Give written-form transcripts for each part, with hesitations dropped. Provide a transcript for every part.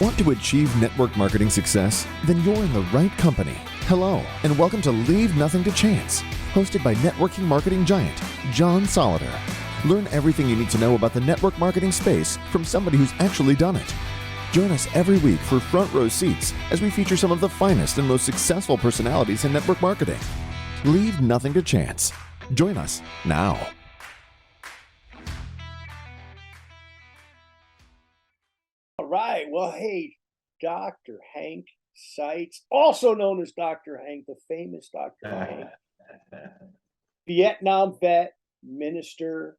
Want to achieve network marketing success? Then you're in the right company. Hello, and welcome to Leave Nothing to Chance, hosted by networking marketing giant John Solleder. Learn everything you need to know about the network marketing space from somebody who's actually done it. Join us every week for front row seats as we feature some of the finest and most successful personalities in network marketing. Leave nothing to chance. Join us now. All right. Well, hey, Dr. Hank Seitz, also known as Dr. Hank, the famous Dr. Hank, Vietnam vet, minister,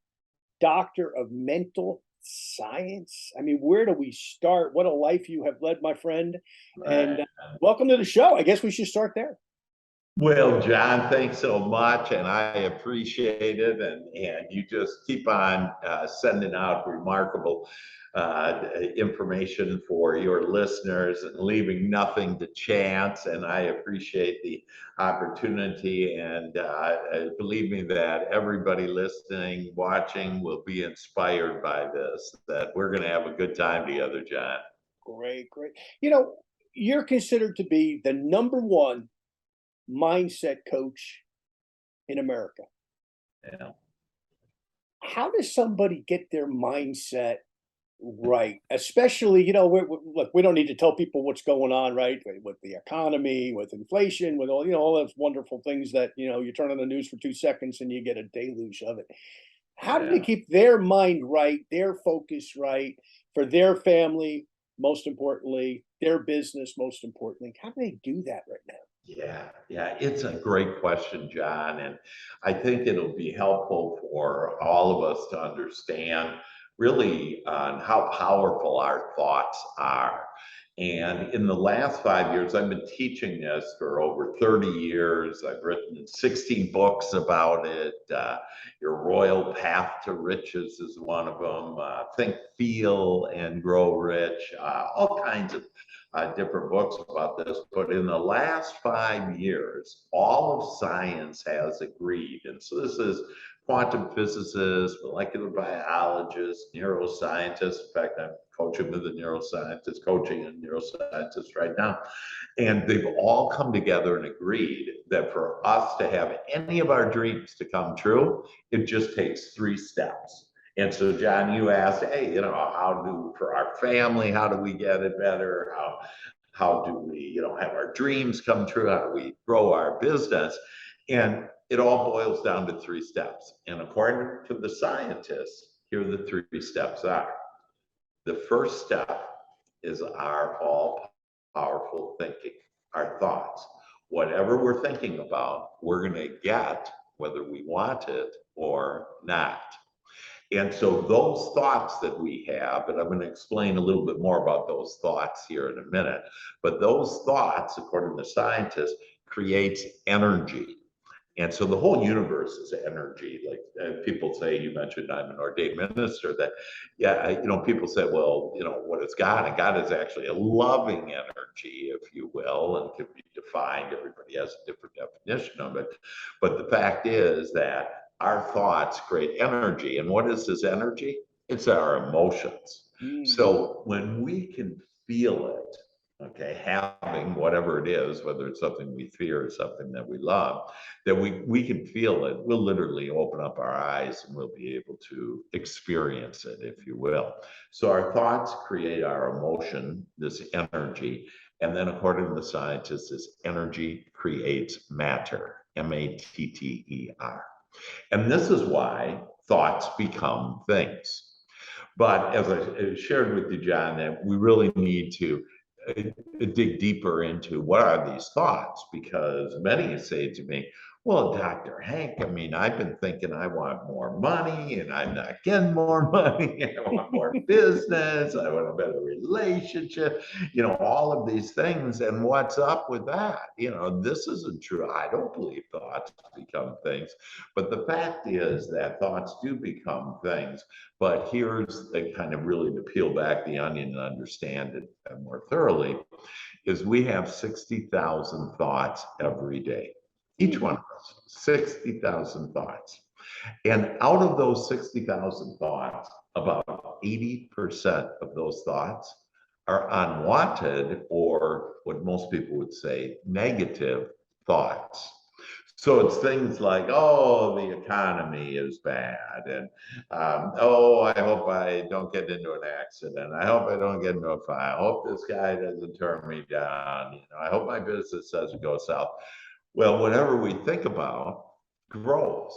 doctor of mental science. I mean, where do we start? What a life you have led, my friend. And welcome to the show. I guess we should start there. Well, John, thanks so much, and I appreciate it. And you just keep on sending out remarkable information for your listeners and leaving nothing to chance. And I appreciate the opportunity. And believe me that everybody listening, watching will be inspired by this, that we're going to have a good time together, John. Great, great. You know, you're considered to be the #1 mindset coach in America. Yeah. How does somebody get their mindset right? Especially, you know, look, we don't need to tell people what's going on, right? With the economy, with inflation, with all, you know, all those wonderful things that, you know, you turn on the news for 2 seconds and you get a deluge of it. How do they keep their mind right, their focus right for their family, most importantly, their business, most importantly? How do they do that right now? Yeah, it's a great question, John. And I think it'll be helpful for all of us to understand really on how powerful our thoughts are. And in the last 5 years, I've been teaching this for over 30 years. I've written 16 books about it. Your Royal Path to Riches is one of them. Think, Feel, and Grow Rich. All kinds of different books about this, but in the last 5 years, all of science has agreed. And so this is quantum physicists, molecular biologists, neuroscientists. In fact, I'm coaching with a neuroscientist, coaching a neuroscientist right now. And they've all come together and agreed that for us to have any of our dreams to come true, it just takes 3 steps. And so, John, you asked, hey, you know, for our family, how do we get it better? How do we, you know, have our dreams come true? How do we grow our business? And it all boils down to 3 steps. And according to the scientists, here the 3 steps are. The first step is our all-powerful thinking, our thoughts. Whatever we're thinking about, we're going to get, whether we want it or not. And so those thoughts that we have, and I'm going to explain a little bit more about those thoughts here in a minute, but those thoughts, according to scientists, creates energy. And so the whole universe is energy. Like people say, you mentioned I'm an ordained minister, that, you know, people say, well, you know, what is God? And God is actually a loving energy, if you will, and can be defined. Everybody has a different definition of it. But the fact is that our thoughts create energy. And what is this energy? It's our emotions. So when we can feel it, okay, having whatever it is, whether it's something we fear or something that we love, that we can feel it, we'll literally open up our eyes and we'll be able to experience it, if you will. So our thoughts create our emotion, this energy. And then according to the scientists, this energy creates matter, M-A-T-T-E-R. And this is why thoughts become things. But as I shared with you, John, that we really need to dig deeper into what are these thoughts, because many say to me, well, Dr. Hank, I mean, I've been thinking I want more money and I'm not getting more money. I want more business. I want a better relationship, you know, all of these things. And what's up with that? You know, this isn't true. I don't believe thoughts become things. But the fact is that thoughts do become things. But here's the kind of really to peel back the onion and understand it more thoroughly, is we have 60,000 thoughts every day. Each one of us, 60,000 thoughts. And out of those 60,000 thoughts, about 80% of those thoughts are unwanted, or what most people would say, negative thoughts. So it's things like, oh, the economy is bad, and oh, I hope I don't get into an accident. I hope I don't get into a fire. I hope this guy doesn't turn me down. You know, I hope my business doesn't go south. Well, whatever we think about grows.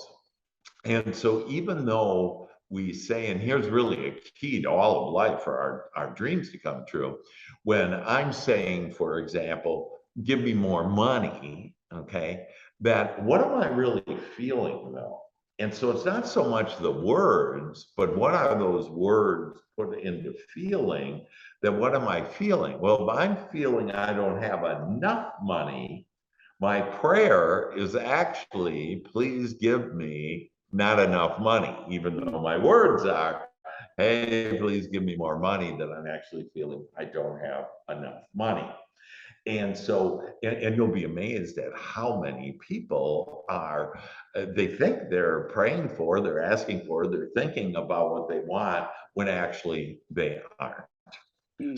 And so even though we say, and here's really a key to all of life for our dreams to come true, when I'm saying, for example, give me more money, okay, that what am I really feeling though? And so it's not so much the words, but what are those words put into feeling, that what am I feeling? Well, if I'm feeling I don't have enough money, my prayer is actually, please give me not enough money, even though my words are, hey, please give me more money, that I'm actually feeling I don't have enough money. And so, and you'll be amazed at how many people are, they think they're praying for, they're asking for, they're thinking about what they want when actually they aren't.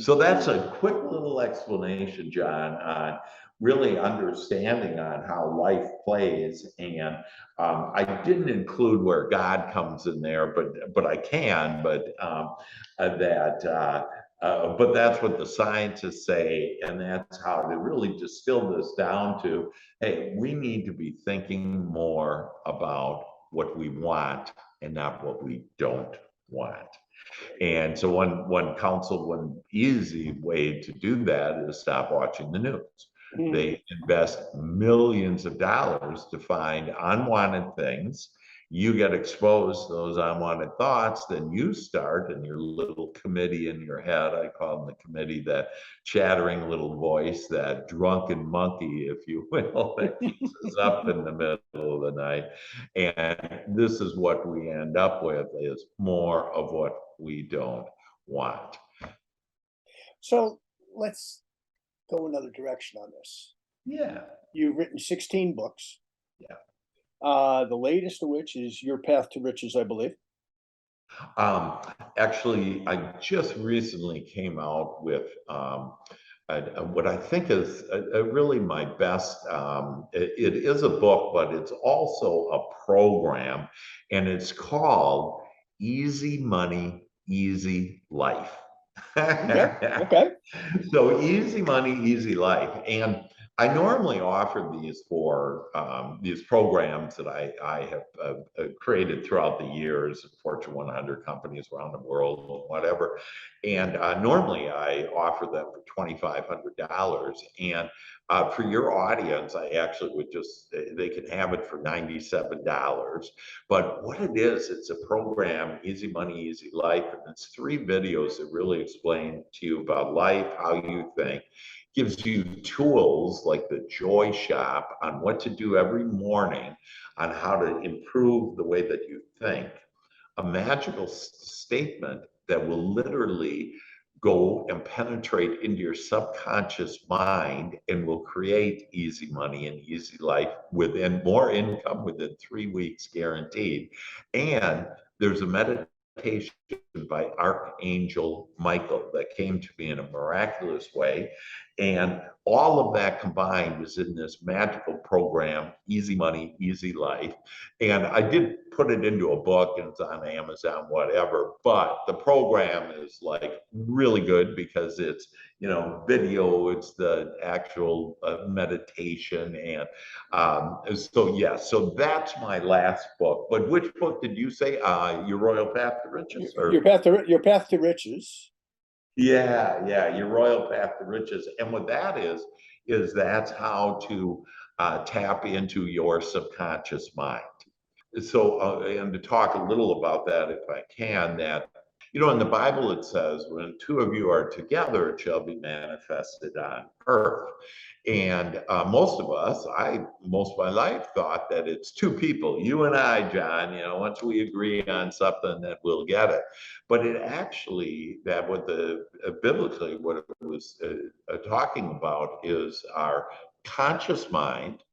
So that's a quick little explanation, John, on really understanding on how life plays. And I didn't include where God comes in there, but I can. But that's what the scientists say, and that's how to really distill this down to, hey, we need to be thinking more about what we want and not what we don't want. And so one easy way to do that is stop watching the news. They invest millions of dollars to find unwanted things. You get exposed to those unwanted thoughts, then you start in your little committee in your head. I call them the committee, that chattering little voice, that drunken monkey, if you will, that keeps us up in the middle of the night. And this is what we end up with, is more of what we don't want. So let's go another direction on this. Yeah. You've written 16 books. Yeah. The latest of which is Your Path to Riches, I believe. Actually, I just recently came out with what I think is really my best. It is a book, but it's also a program, and it's called Easy Money, Easy Life. Okay. So Easy Money, Easy Life. And I normally offer these for these programs that I have created throughout the years, Fortune 100 companies around the world, whatever. And normally I offer them for $2,500. And for your audience, I actually would just, they can have it for $97. But what it is, it's a program, Easy Money, Easy Life. And it's 3 videos that really explain to you about life, how you think, gives you tools like the Joy Shop on what to do every morning, on how to improve the way that you think, a magical statement that will literally go and penetrate into your subconscious mind and will create easy money and easy life within more income within 3 weeks guaranteed. And there's a meditation by Archangel Michael that came to me in a miraculous way. And all of that combined is in this magical program, Easy Money, Easy Life. And I did put it into a book, and it's on Amazon, whatever. But the program is like really good because it's, you know, video, it's the actual meditation. And so that's my last book. But which book did you say? Your Royal Path to Riches? Your Path to Riches. Yeah, Your Royal Path to Riches. And what that is that's how to tap into your subconscious mind. So, and to talk a little about that, if I can, that, you know, in the Bible it says, when 2 of you are together, it shall be manifested on earth. And most of us, most of my life thought that it's 2 people, you and I, John, you know, once we agree on something that we'll get it. But it actually, that what biblically, what it was talking about is our conscious mind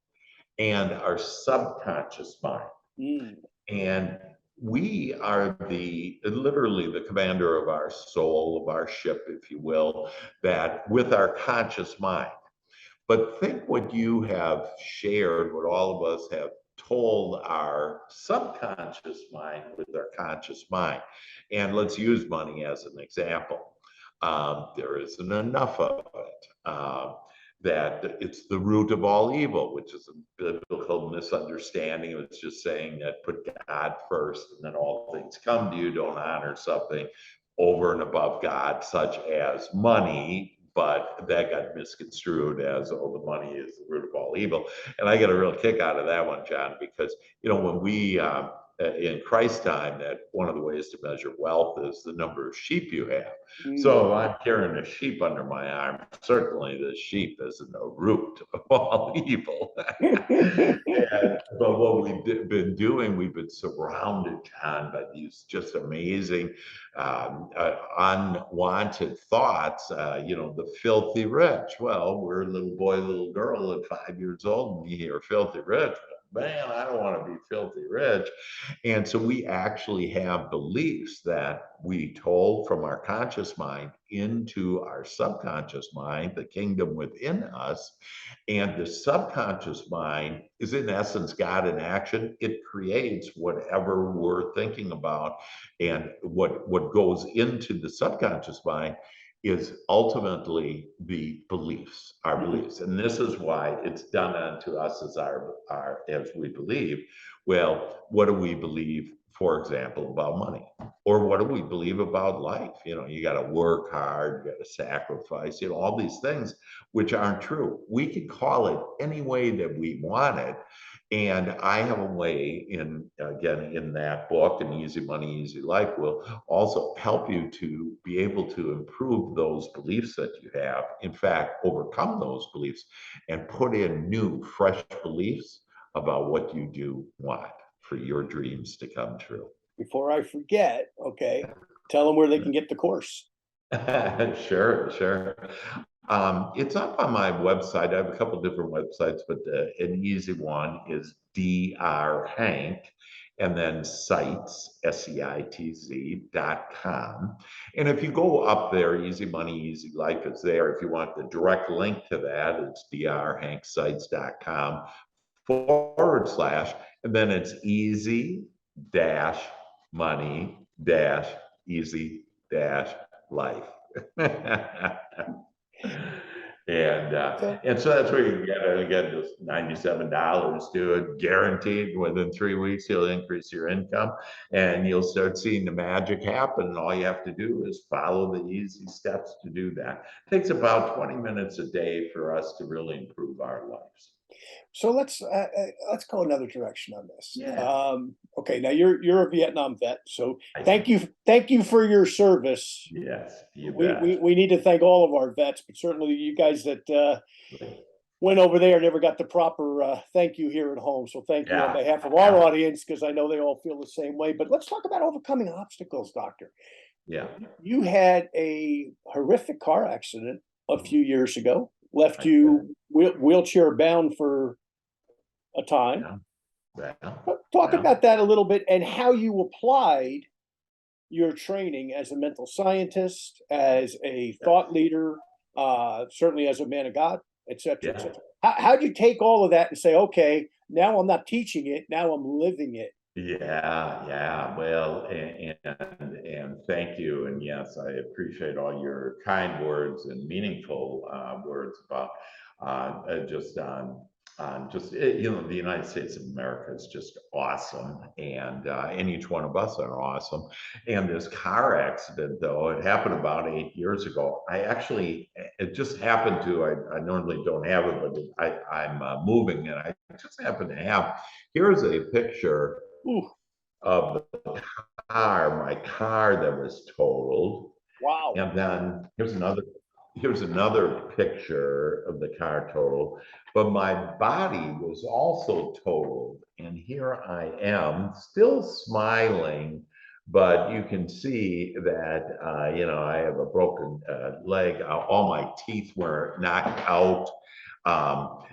and our subconscious mind. And we are literally the commander of our soul, of our ship, if you will, that with our conscious mind. But think what you have shared, what all of us have told our subconscious mind with our conscious mind. And let's use money as an example. There isn't enough of it. That it's the root of all evil, which is a biblical misunderstanding. It's just saying that put God first and then all things come to you. Don't honor something over and above God, such as money, but that got misconstrued as, oh, the money is the root of all evil. And I get a real kick out of that one, John, because, when we, in Christ's time, that one of the ways to measure wealth is the number of sheep you have. So if I'm carrying a sheep under my arm, certainly the sheep isn't the root of all evil. But what we've been doing, we've been surrounded, John, by these just amazing unwanted thoughts, the filthy rich. Well, we're a little boy, little girl at 5 years old, and we hear filthy rich. Man, I don't want to be filthy rich. And so we actually have beliefs that we told from our conscious mind into our subconscious mind, the kingdom within us. And the subconscious mind is, in essence, God in action. It creates whatever we're thinking about. And what goes into the subconscious mind is ultimately the beliefs, our beliefs. And this is why it's done unto us as we believe. Well, what do we believe, for example, about money? Or what do we believe about life? You got to work hard, you got to sacrifice, all these things which aren't true. We could call it any way that we want it. And I have a way in that book, and Easy Money, Easy Life will also help you to be able to improve those beliefs that you have. In fact, overcome those beliefs and put in new, fresh beliefs about what you do want for your dreams to come true. Before I forget, okay, tell them where they can get the course. Sure. It's up on my website. I have a couple different websites, but an easy one is Dr. Hank, and then Seitz, SEITZ.com. And if you go up there, Easy Money, Easy Life is there. If you want the direct link to that, it's drhankseitz.com / and then it's easy money easy life. And so that's where you get just $97 to it, guaranteed. Within 3 weeks, you'll increase your income and you'll start seeing the magic happen. And all you have to do is follow the easy steps to do that. It takes about 20 minutes a day for us to really improve our lives. So let's go another direction on this. Yeah. Okay, now you're a Vietnam vet, so thank you for your service. Yes, you bet. We need to thank all of our vets, but certainly you guys that went over there never got the proper thank you here at home. So thank you on behalf of our audience, because I know they all feel the same way. But let's talk about overcoming obstacles, Doctor. Yeah. You had a horrific car accident a few years ago, left you wheelchair bound for a time. Talk about that a little bit, and how you applied your training as a mental scientist, as a thought leader, certainly as a man of God, etc. How'd you take all of that and say, okay, now I'm not teaching it, now I'm living it? Yeah. Well, and thank you. And yes, I appreciate all your kind words and meaningful words about the United States of America is just awesome, and each one of us are awesome. And this car accident, though, it happened about 8 years ago. It just happened to. I normally don't have it, but I'm moving, and I just happen to have. Here's a picture of the car, my car that was totaled. Wow. And then here's another picture of the car total, but my body was also totaled. And here I am, still smiling, but you can see that, I have a broken leg. All my teeth were knocked out.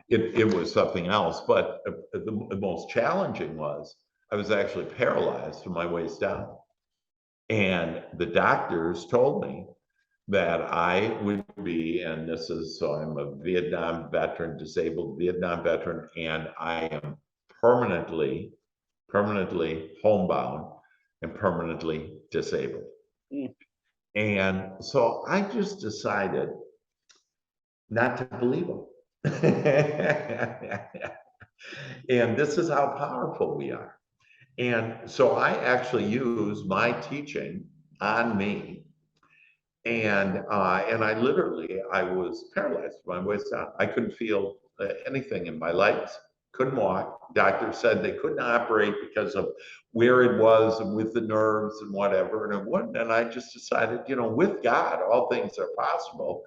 It was something else. But the most challenging was I was actually paralyzed from my waist down. And the doctors told me that I would be, and this is, so I'm a Vietnam veteran, disabled Vietnam veteran, and I am permanently homebound and permanently disabled. Mm. And so I just decided not to believe them. And this is how powerful we are. And so I actually use my teaching on me. And I was paralyzed from my waist down. I couldn't feel anything in my legs, couldn't walk. Doctors said they couldn't operate because of where it was and with the nerves and whatever, and it wouldn't. And I just decided, with God, all things are possible.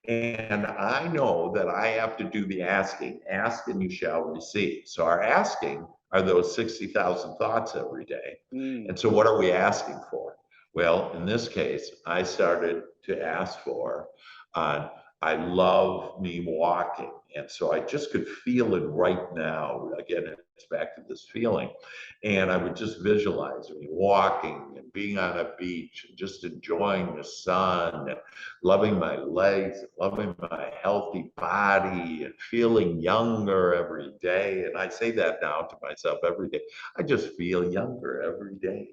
And I know that I have to do the asking. Ask and you shall receive. So our asking are those 60,000 thoughts every day. Mm. And so what are we asking for? Well, in this case, I started to ask for, I love me walking. And so I just could feel it right now. Again, it's back to this feeling. And I would just visualize me walking and being on a beach and just enjoying the sun and loving my legs, loving my healthy body, and feeling younger every day. And I say that now to myself every day. I just feel younger every day.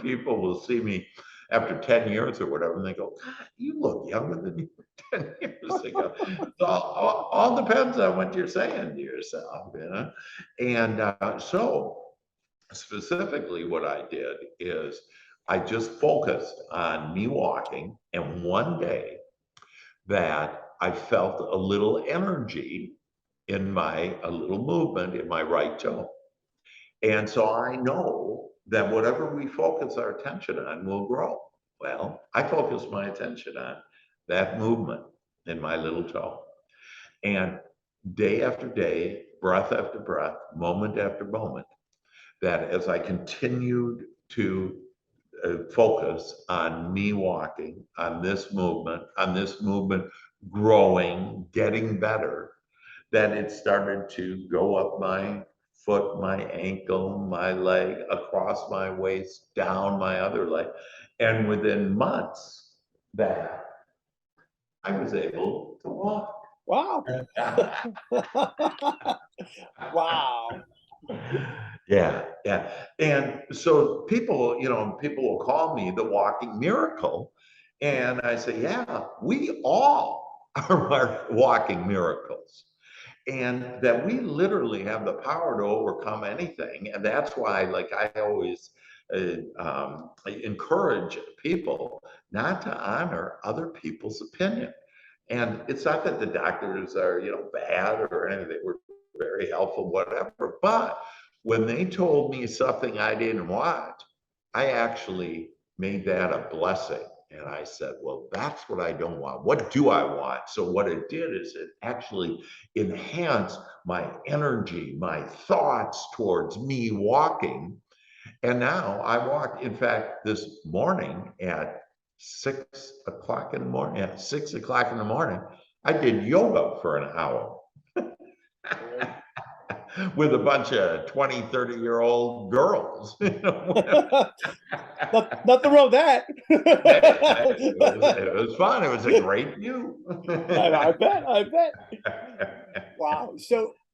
People will see me after 10 years or whatever, and they go, God, you look younger than you were 10 years ago. So all depends on what you're saying to yourself, And so specifically what I did is I just focused on me walking, and one day that I felt a little energy a little movement in my right toe. And so I know that whatever we focus our attention on will grow. Well, I focused my attention on that movement in my little toe. And day after day, breath after breath, moment after moment, that as I continued to focus on me walking, on this movement growing, getting better, then it started to go up my foot, my ankle, my leg, across my waist, down my other leg. And within months that I was able to walk. Wow. Wow. Yeah, yeah. And so people will call me the walking miracle. And I say, yeah, we all are walking miracles. And that we literally have the power to overcome anything. And that's why, like, I always I encourage people not to honor other people's opinion. And it's not that the doctors are, bad or anything. They were very helpful, whatever. But when they told me something I didn't want, I actually made that a blessing. And I said, well, that's what I don't want. What do I want? So what it did is it actually enhanced my energy, my thoughts towards me walking. And now I walk, in fact, this morning at 6 o'clock in the morning, at 6 o'clock in the morning, I did yoga for an hour with a bunch of 20, 30-year-old girls. Nothing wrong with that. It was fun. It was a great view. I bet. Wow.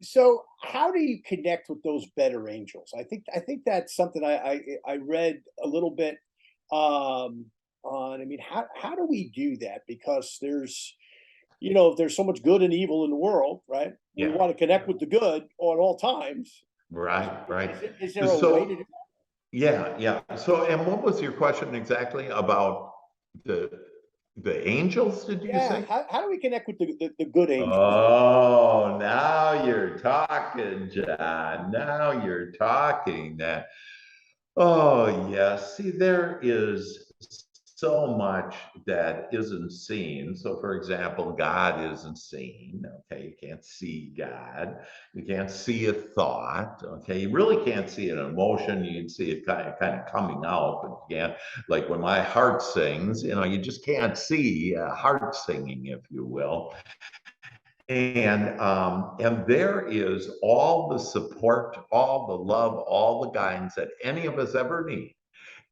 So how do you connect with those better angels? I think that's something I read a little bit on. I mean, how do we do that? Because there's so much good and evil in the world, right? We Yeah, want to connect with the good at all times. right. Is there a way to do that? Yeah. So, and what was your question exactly about the the angels, did you Yeah. say? How do we connect with the good angels? Oh, now you're talking, John. Now you're talking that. Oh, yes. See, there is so much that isn't seen. So, for example, God isn't seen. Okay, you can't see God. You can't see a thought. Okay, you really can't see an emotion. You can see it kind of coming out, but you can't. Like when my heart sings, you just can't see heart singing, if you will. And there is all the support, all the love, all the guidance that any of us ever need.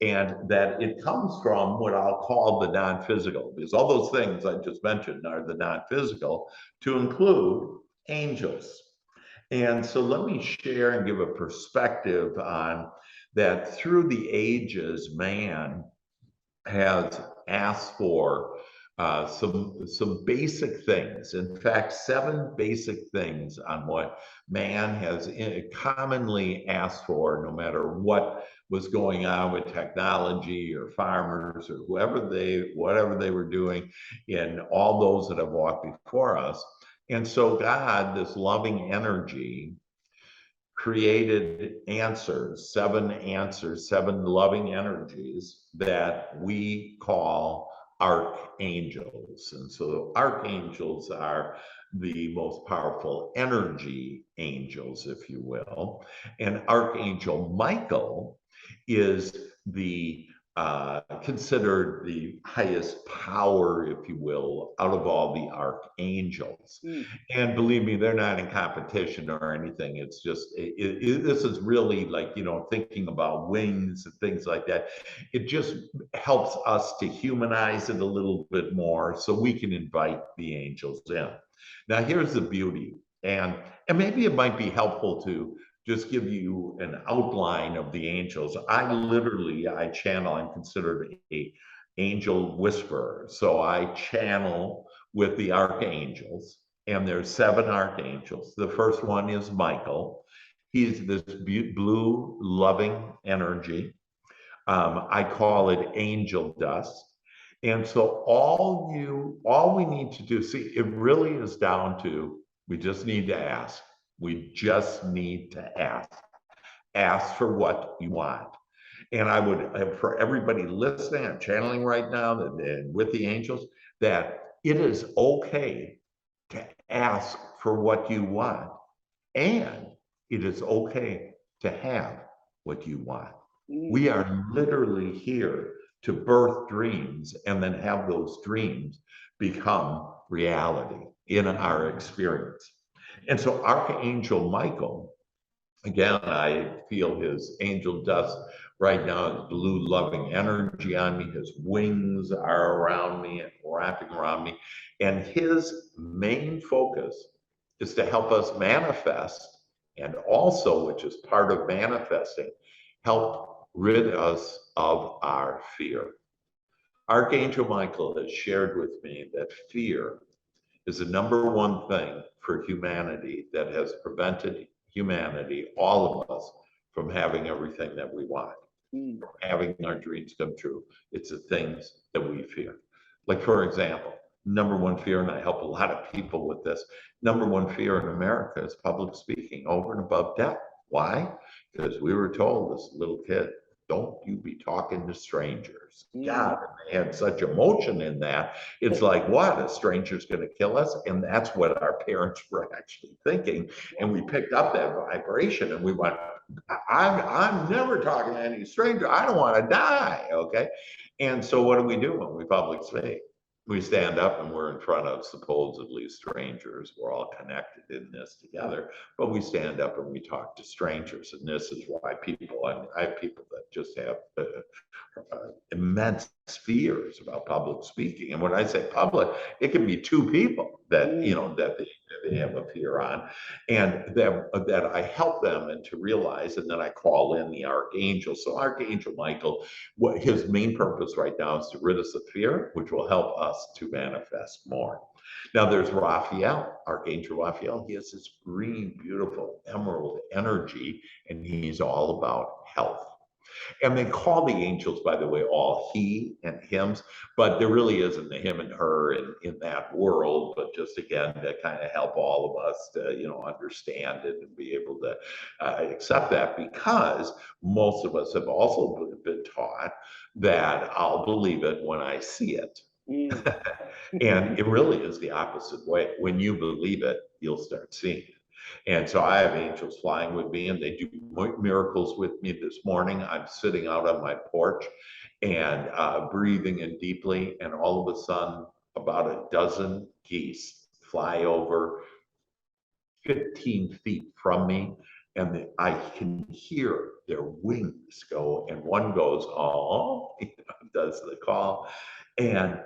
And that it comes from what I'll call the non-physical, because all those things I just mentioned are the non-physical, to include angels. And so let me share and give a perspective on that. Through the ages, man has asked for some basic things. In fact, 7 basic things on what man has commonly asked for, no matter what was going on with technology or farmers or whatever they were doing in all those that have walked before us. And so God, this loving energy, created answers, 7 loving energies that we call archangels. And so archangels are the most powerful energy angels, if you will. And Archangel Michael is the considered the highest power, if you will, out of all the archangels. And believe me, they're not in competition or anything. It's just, this is really like, thinking about wings and things like that. It just helps us to humanize it a little bit more so we can invite the angels in. Now, here's the beauty. And maybe it might be helpful to just give you an outline of the angels. I channel, I'm considered a angel whisperer. So I channel with the archangels, and there's 7 archangels. The first one is Michael. He's this blue, loving energy. I call it angel dust. And so all we need to do, see, it really is down to, we just need to ask. We just need to ask. Ask for what you want. And I would, for everybody listening, I'm channeling right now and with the angels, that it is okay to ask for what you want. And it is okay to have what you want. We are literally here to birth dreams and then have those dreams become reality in our experience. And so Archangel Michael, again, I feel his angel dust right now, his blue loving energy on me, his wings are around me and wrapping around me. And his main focus is to help us manifest, and also, which is part of manifesting, help rid us of our fear. Archangel Michael has shared with me that fear is the #1 thing for humanity that has prevented humanity, all of us, from having everything that we want, from having our dreams come true. It's the things that we fear. Like, for example, #1 fear, and I help a lot of people with this, #1 fear in America is public speaking, over and above death. Why? Because we were told as a little kid, don't you be talking to strangers. God, and they had such emotion in that. It's like, what? A stranger's going to kill us? And that's what our parents were actually thinking. And we picked up that vibration and we went, I'm never talking to any stranger. I don't want to die. Okay. And so what do we do when we public speak? We stand up and we're in front of supposedly strangers. We're all connected in this together, but we stand up and we talk to strangers. And this is why I have people that just have immense fears about public speaking. And when I say public, it can be 2 people that, that they have a fear on, and that I help them and to realize, and then I call in the archangel. So Archangel Michael, what his main purpose right now is to rid us of fear, which will help us to manifest more. Now there's Raphael, Archangel Raphael. He has this green, beautiful emerald energy, and he's all about health. And they call the angels, by the way, all he and hims, but there really isn't a him and her in that world, but just again, to kind of help all of us to, understand it and be able to accept that, because most of us have also been taught that I'll believe it when I see it. And it really is the opposite way. When you believe it, you'll start seeing it. And so I have angels flying with me, and they do miracles with me. This morning, I'm sitting out on my porch and breathing in deeply, and all of a sudden, about a dozen geese fly over 15 feet from me, and I can hear their wings go, and one goes, oh, does the call, and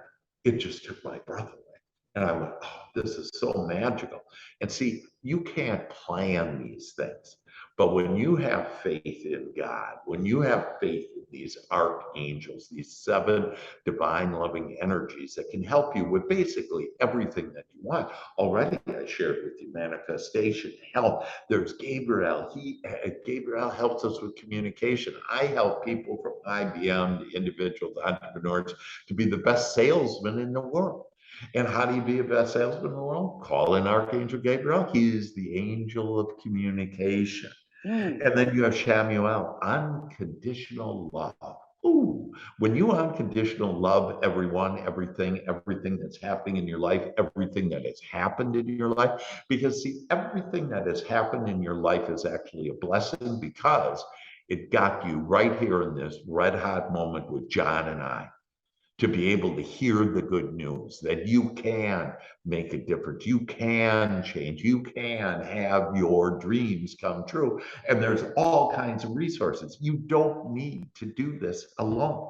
it just took my breath away. And I went, oh, this is so magical. And see, you can't plan these things. But when you have faith in God, when you have faith in these archangels, these 7 divine loving energies that can help you with basically everything that you want. Already I shared with you manifestation, health. There's Gabriel. Gabriel helps us with communication. I help people from IBM to individuals, entrepreneurs, to be the best salesman in the world. And how do you be a best salesman in the world? Call in Archangel Gabriel. He is the angel of communication. And then you have Shamuel, unconditional love. Ooh, when you unconditional love everyone, everything that's happening in your life, everything that has happened in your life, because see, everything that has happened in your life is actually a blessing because it got you right here in this red hot moment with John and I, to be able to hear the good news that you can make a difference, you can change, you can have your dreams come true. And there's all kinds of resources. You don't need to do this alone.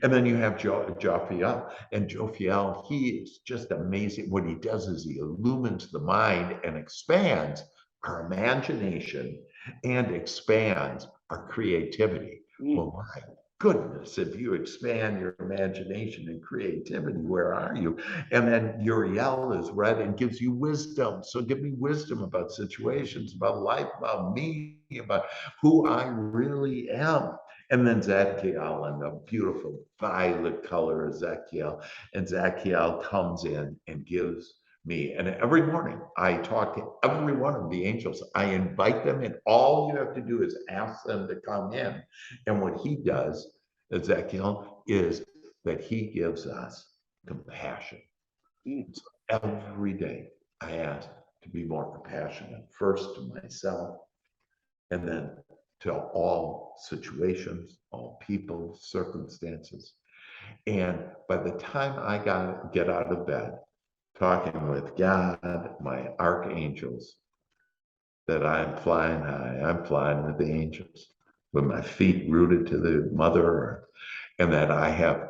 And then you have Jophiel, and Jophiel, he is just amazing. What he does is he illumines the mind and expands our imagination and expands our creativity. Well, my goodness, if you expand your imagination and creativity, where are you? And then Uriel is red and gives you wisdom. So give me wisdom about situations, about life, about me, about who I really am. And then Zadkiel, and the beautiful violet color is Zadkiel. And Zadkiel comes in and gives me. And every morning I talk to every one of the angels. I invite them in. All you have to do is ask them to come in. And what he does, Ezekiel, is that he gives us compassion. So every day I ask to be more compassionate, first to myself, and then to all situations, all people, circumstances. And by the time I get out of bed, talking with God, my archangels, that I'm flying high, I'm flying with the angels, with my feet rooted to the Mother Earth, and that I have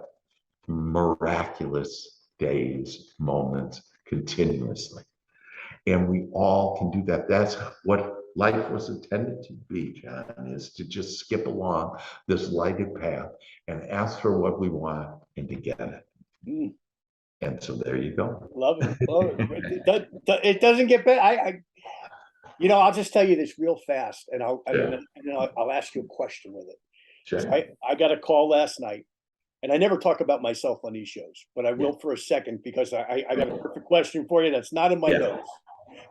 miraculous days, moments continuously. And we all can do that. That's what life was intended to be, John, is to just skip along this lighted path and ask for what we want and to get it. And so there you go. Love it. Love it. It doesn't get better. I'll just tell you this real fast, and I'll ask you a question with it. Sure. So I got a call last night, and I never talk about myself on these shows, but I will for a second, because I got a perfect question for you that's not in my notes.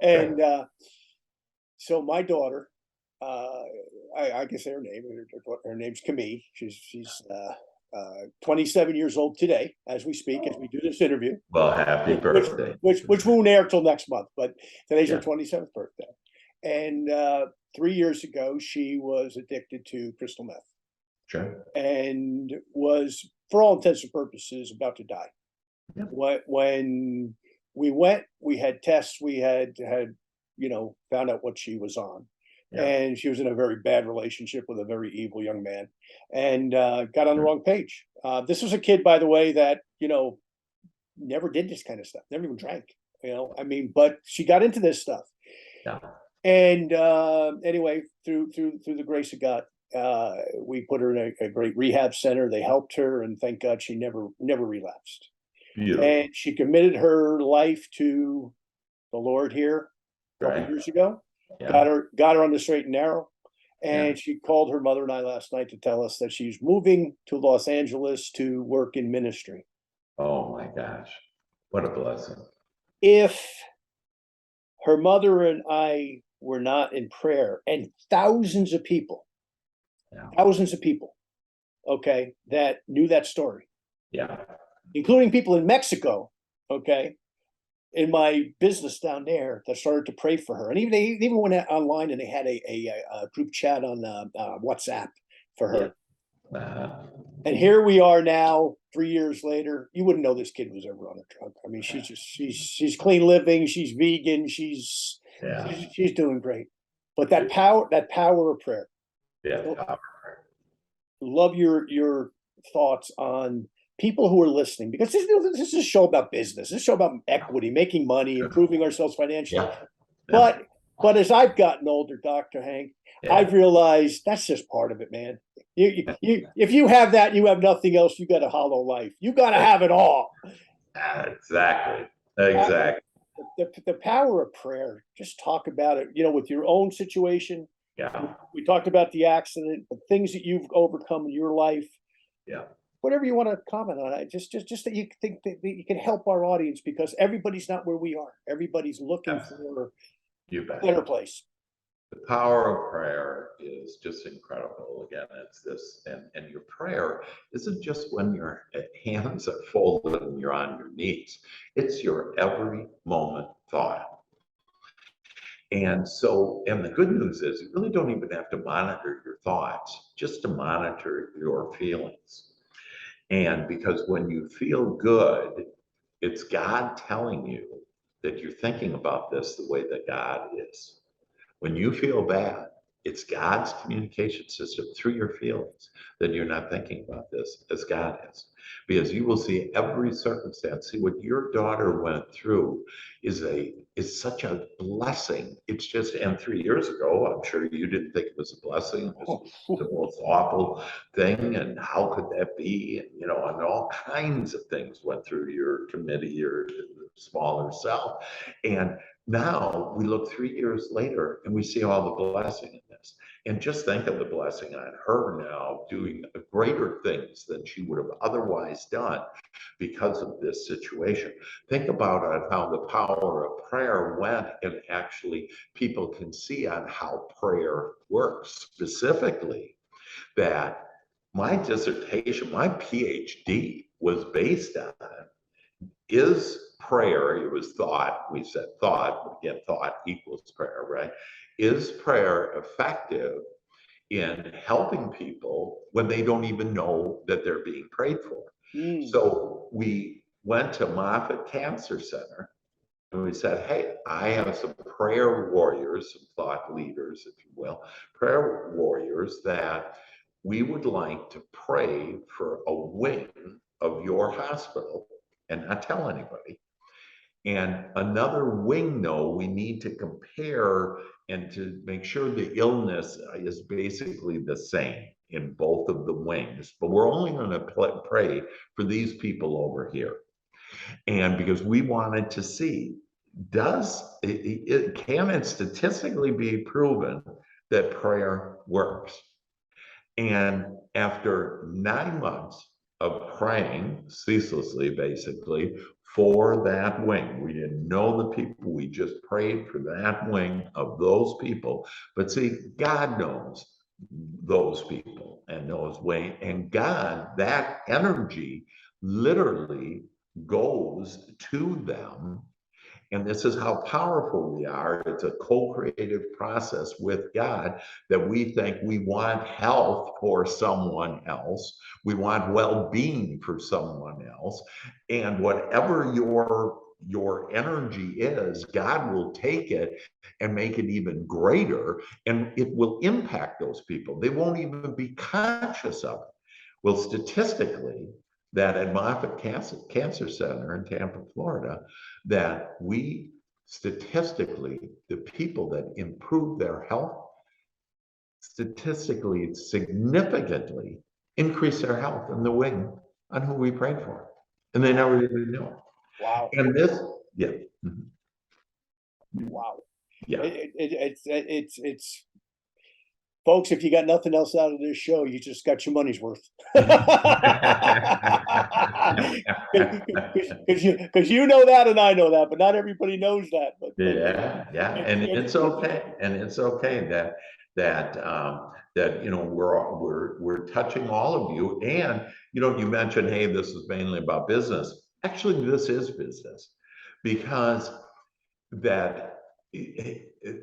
And so my daughter, I can say her name. Her name's Camille. She's 27 years old today, as we speak, as we do this interview. Well, happy birthday. Which won't air till next month, but today's her 27th birthday. And 3 years ago, she was addicted to crystal meth. Sure. And was, for all intents and purposes, about to die. Yeah. When we went, we had tests, we had found out what she was on. Yeah. And she was in a very bad relationship with a very evil young man, and got on the wrong page. This was a kid, by the way, that, never did this kind of stuff, never even drank, but she got into this stuff. Yeah. And anyway, through the grace of God, we put her in a great rehab center. They helped her, and thank God she never relapsed. Beautiful. And she committed her life to the Lord here a couple years ago. Yeah. Got her on the straight and narrow. And she called her mother and I last night to tell us that she's moving to Los Angeles to work in ministry. Oh my gosh, what a blessing. If her mother and I were not in prayer, and thousands of people, okay, that knew that story. Yeah. Including people in Mexico, okay, in my business down there, that started to pray for her. And they even went online and they had a group chat on WhatsApp for her. And here we are now, 3 years later. You wouldn't know this kid was ever on a drug. I mean, she's clean living, she's vegan, Yeah. she's doing great. But that power of prayer. Yeah. Love your thoughts on people who are listening, because this is a show about business. This is a show about equity, making money, improving ourselves financially. Yeah. But as I've gotten older, Dr. Hank, I've realized that's just part of it, man. If you have that, you have nothing else. You got a hollow life. You got to have it all. Exactly. The power of prayer. Just talk about it. With your own situation. Yeah. We talked about the accident, the things that you've overcome in your life. Yeah. Whatever you want to comment on it, just that you think that you can help our audience, because everybody's not where we are. Everybody's looking for a better place. The power of prayer is just incredible. Again, it's this, and your prayer isn't just when your hands are folded and you're on your knees. It's your every moment thought. And so, and the good news is you really don't even have to monitor your thoughts, just to monitor your feelings. And because when you feel good, it's God telling you that you're thinking about this the way that God is. When you feel bad, it's God's communication system through your feelings that you're not thinking about this as God is. Because you will see every circumstance. See, what your daughter went through is such a blessing. It's just, and 3 years ago, I'm sure you didn't think it was a blessing. It was the most awful thing, and how could that be? And and all kinds of things went through your committee, your smaller self. And now we look 3 years later and we see all the blessing in this. And just think of the blessing on her now doing greater things than she would have otherwise done because of this situation. Think about how the power of prayer went, and actually people can see on how prayer works. Specifically, that my dissertation, my PhD was based on is prayer, it was thought, we said thought, again, thought equals prayer, right? Is prayer effective in helping people when they don't even know that they're being prayed for? So we went to Moffitt Cancer Center and we said, hey, I have some prayer warriors, some thought leaders, if you will, prayer warriors that we would like to pray for a wing of your hospital and not tell anybody. And another wing, though, we need to compare and to make sure the illness is basically the same in both of the wings. But we're only going to pray for these people over here. And because we wanted to see, can it statistically be proven that prayer works? And after 9 months of praying ceaselessly, basically, for that wing, we didn't know the people, we just prayed for that wing of those people. But see, God knows those people and knows way, and God, that energy literally goes to them. And this is how powerful we are. It's a co-creative process with God, that we think we want health for someone else. We want well-being for someone else. And whatever your energy is, God will take it and make it even greater, and it will impact those people. They won't even be conscious of it. Well, statistically, that at Moffitt Cancer Center in Tampa, Florida, that we statistically, the people that improve their health, statistically, significantly increase their health in the wing on who we prayed for. And they never even knew. Wow. And this, yeah. Wow. Yeah. It's folks, if you got nothing else out of this show, you just got your money's worth. Because you know that and I know that, but not everybody knows that. But yeah, and it's okay, that we're touching all of you. And you mentioned, hey, this is mainly about business. Actually, this is business, because that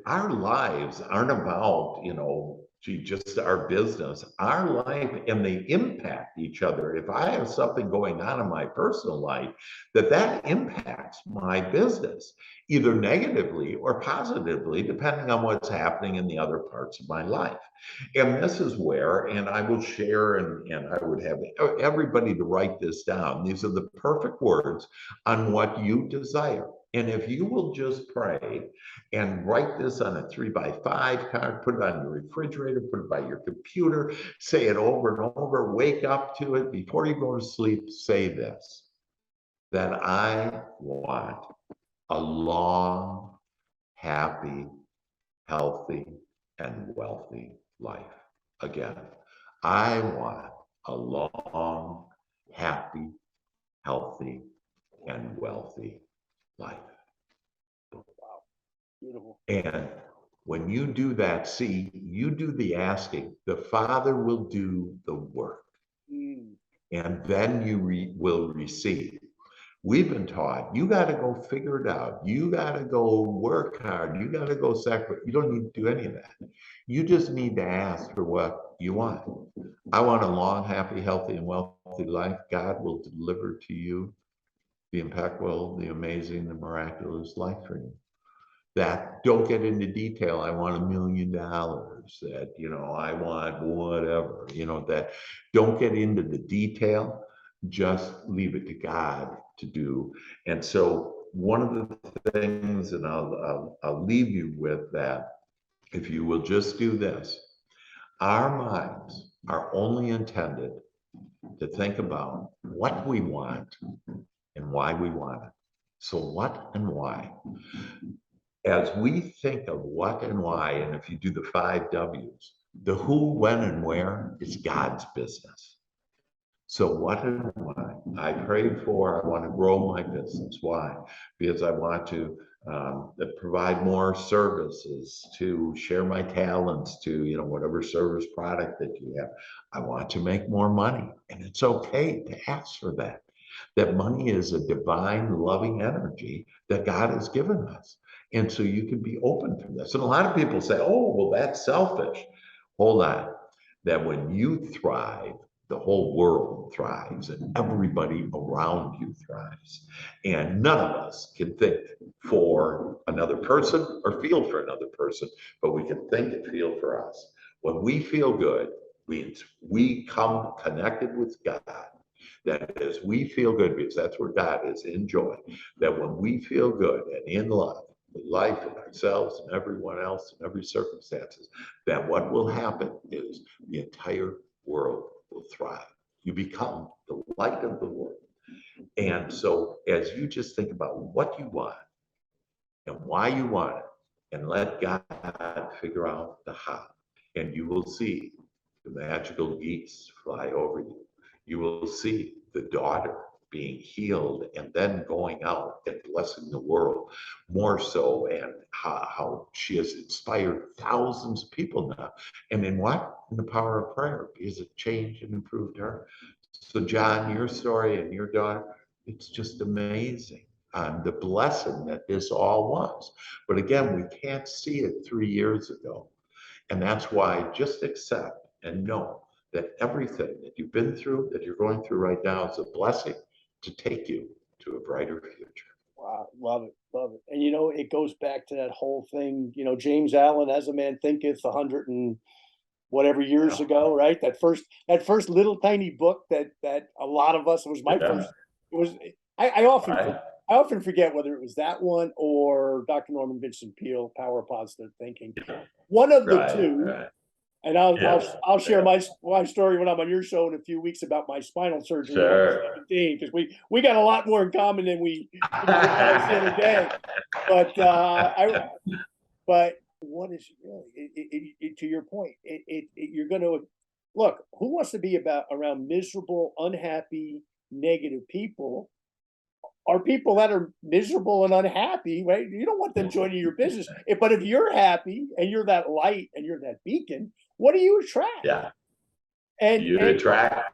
our lives aren't about just our business, our life, and they impact each other. If I have something going on in my personal life, that impacts my business, either negatively or positively, depending on what's happening in the other parts of my life. And this is where, and I will share, and I would have everybody to write this down. These are the perfect words on what you desire. And if you will just pray and write this on a 3x5 card, put it on your refrigerator, put it by your computer, say it over and over, wake up to it before you go to sleep, say this, that I want a long, happy, healthy, and wealthy life. Again, I want a long, happy, healthy, and wealthy life. Wow. Beautiful. And when you do that, see, you do the asking, the Father will do the work. And then you will receive. We've been taught, you got to go figure it out. You got to go work hard. You got to go sacrifice. You don't need to do any of that. You just need to ask for what you want. I want a long, happy, healthy, and wealthy life. God will deliver to you the impeccable, the amazing, the miraculous life for you. That don't get into detail. I want $1 million. That, I want whatever, that don't get into the detail. Just leave it to God to do. And so one of the things, and I'll leave you with that, if you will just do this, our minds are only intended to think about what we want and why we want it. So what and why? As we think of what and why, and if you do the 5 W's, the who, when, and where is God's business. So what and why? I prayed for, I want to grow my business. Why? Because I want to provide more services, to share my talents, to, whatever service product that you have. I want to make more money. And it's okay to ask for that. That money is a divine, loving energy that God has given us. And so you can be open for this. And a lot of people say, oh, well, that's selfish. Hold on. That when you thrive, the whole world thrives and everybody around you thrives. And none of us can think for another person or feel for another person, but we can think and feel for us. When we feel good, we come connected with God. That is, we feel good because that's where God is, in joy. That when we feel good and in love with life and ourselves and everyone else and every circumstances, that what will happen is the entire world will thrive. You become the light of the world. And so as you just think about what you want and why you want it, and let God figure out the how, and you will see the magical geese fly over you. You will see the daughter being healed and then going out and blessing the world more so, and how she has inspired thousands of people now. And in what? In the power of prayer, because it changed and improved her. So John, your story and your daughter, it's just amazing. The blessing that this all was. But again, we can't see it 3 years ago. And that's why just accept and know that everything that you've been through, that you're going through right now, is a blessing to take you to a brighter future. Wow, love it, love it. And it goes back to that whole thing, James Allen, As a Man Thinketh, 100 and whatever years ago, right? That first little tiny book that a lot of us, it was my first, it was, I often forget whether it was that one or Dr. Norman Vincent Peale, Power of Positive Thinking. One of the two. Right. And I'll share my story when I'm on your show in a few weeks about my spinal surgery when I was 17, because we got a lot more in common than we realized the other day. But what is really to your point? You're going to look. Who wants to be around miserable, unhappy, negative people? Are people that are miserable and unhappy, right? You don't want them joining your business. But if you're happy and you're that light and you're that beacon, what do you attract? Yeah. And attract.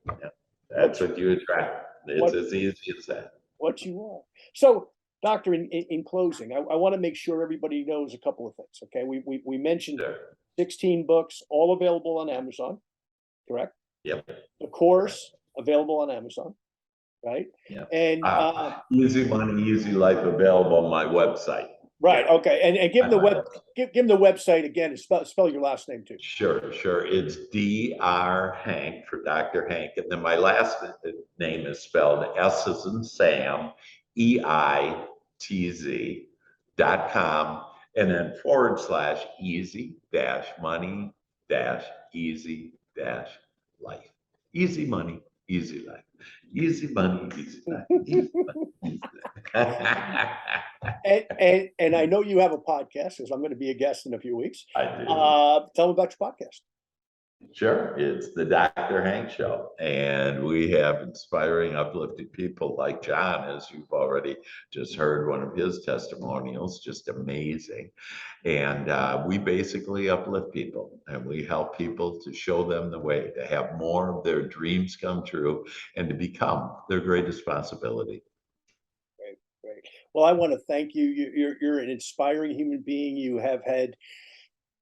Yeah. That's what you attract. It's as easy as that. What you want. So Doctor, in closing, I want to make sure everybody knows a couple of things. Okay, we mentioned Sure. 16 books, all available on Amazon, correct? Yep. The course available on Amazon, right? Yep. And Easy Money, Easy Life available on my website. right. Yeah. Okay. And give them give them the website again and spell your last name too. Sure. It's Dr. Hank for Dr. Hank. And then my last name is spelled S as in Sam, EITZ.com, and then / easy money easy life. Easy money, easy life. Easy money, easy life. Easy money, easy life. And I know you have a podcast because I'm going to be a guest in a few weeks. I do. Tell them about your podcast. Sure. It's the Dr. Hank Show. And we have inspiring, uplifting people like John, as you've already just heard one of his testimonials, just amazing. And we basically uplift people and we help people to show them the way to have more of their dreams come true and to become their greatest responsibility. Great. Well, I want to thank you. You're an inspiring human being. You have had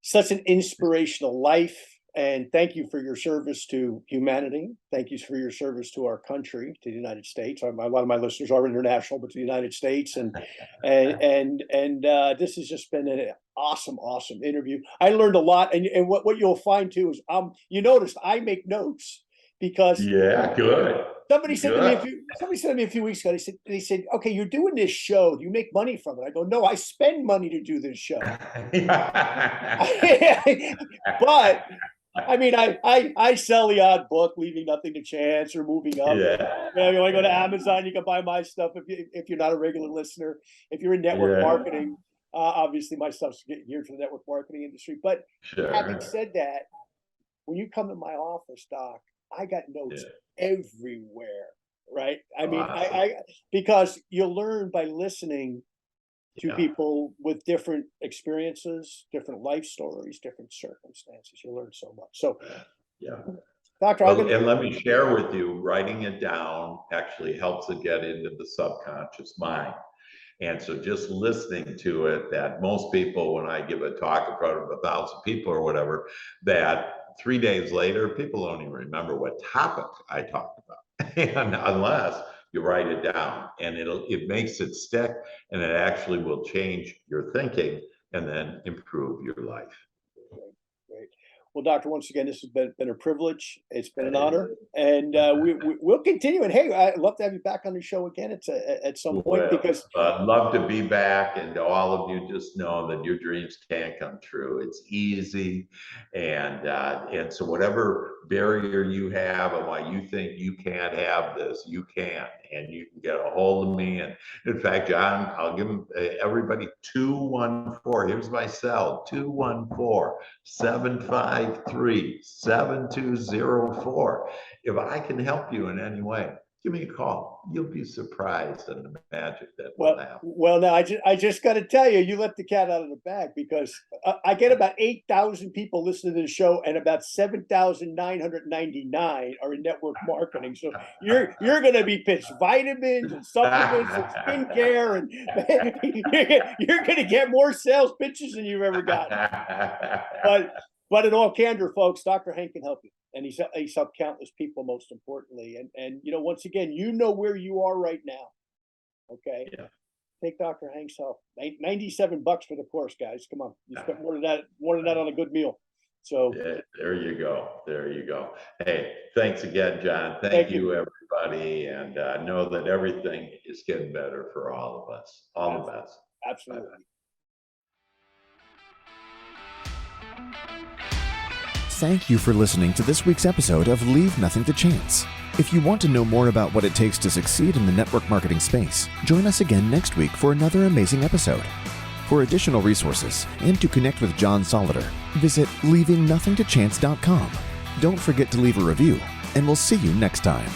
such an inspirational life. And thank you for your service to humanity. Thank you for your service to our country, to the United States. A lot of my listeners are international, but to the United States. And this has just been an awesome interview. I learned a lot. And what you'll find too is you noticed I make notes because Good. Somebody said to me a few weeks ago, they said, okay, you're doing this show. Do you make money from it? I go, no, I spend money to do this show. But I mean, I sell the odd book, Leaving Nothing to Chance or Moving Up. Yeah. You want to go to Amazon, you can buy my stuff if you're not a regular listener. If you're in network marketing, obviously my stuff's geared to the network marketing industry. But having said that, when you come to my office, Doc, I got notes everywhere, right? I mean, I because you'll learn by listening to people with different experiences, different life stories, different circumstances. You learn so much. So, Doctor, and let me share with you, writing it down actually helps it get into the subconscious mind. And so just listening to it, that most people, when I give a talk in front of 1,000 people or whatever, that 3 days later, people don't even remember what topic I talked about. And unless you write it down, and it makes it stick, and it actually will change your thinking and then improve your life. Great. Well, Doctor, once again, this has been a privilege. It's been an honor, and we'll continue. And hey, I'd love to have you back on the show again at some point, because I'd love to be back. And to all of you, just know that your dreams can come true. It's easy, and so whatever barrier you have and why you think you can't have this, you can, and you can get a hold of me. And in fact, John, I'll give everybody 214. Here's my cell: 214-753-7204. If I can help you in any way, give me a call. You'll be surprised at the magic that will happen. Well, now I just got to tell you, you let the cat out of the bag, because I get about 8,000 people listening to the show, and about 7,999 are in network marketing. So you're going to be pitched vitamins and supplements and skincare, and you're going to get more sales pitches than you've ever gotten. But in all candor, folks, Dr. Hank can help you. And he's helped countless people, most importantly. And once again, where you are right now. Okay. Yeah. Take Dr. Hank's help. $97 for the course, guys. Come on. You spent more than that on a good meal. So there you go. Hey, thanks again, John. Thank you, everybody. And know that everything is getting better for all of us. All the best. Absolutely. Bye-bye. Thank you for listening to this week's episode of Leave Nothing to Chance. If you want to know more about what it takes to succeed in the network marketing space, join us again next week for another amazing episode. For additional resources and to connect with John Solleder, visit leavingnothingtochance.com. Don't forget to leave a review, and we'll see you next time.